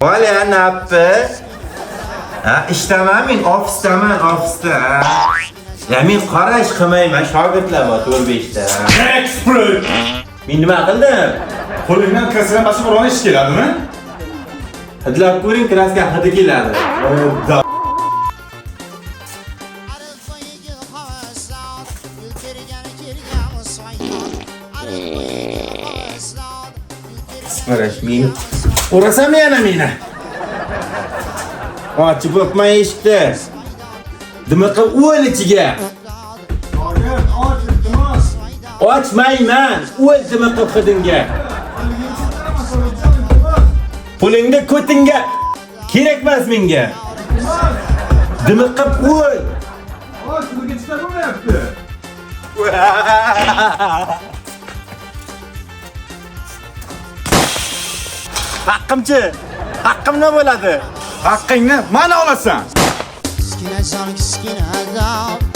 Valla ne yaptı? Ha, ishdaman men ofisda. Ya men qarash qilmayman, shogirdlar bor 4-5 ta. Expert! Men nima qildim? Qo'lingdan kirasidan boshqa biron ish keladimi? Hidlab ko'ring, kraska hidi keladi. Qarash men. Urasam yana meni. Ochib o'tmay eshikni. Dimiqib o'l ichiga. Ochmayman. O'l dimiqib hidinga. Pulingni ko'tingga. Kerakmas menga. Dimiqib o'l. Sizga chiqib bo'lmayapti. Haqqimchi? Haqqim nima bo'ladi? Haqqingni mana olasan. Kichkina jon kichkina dog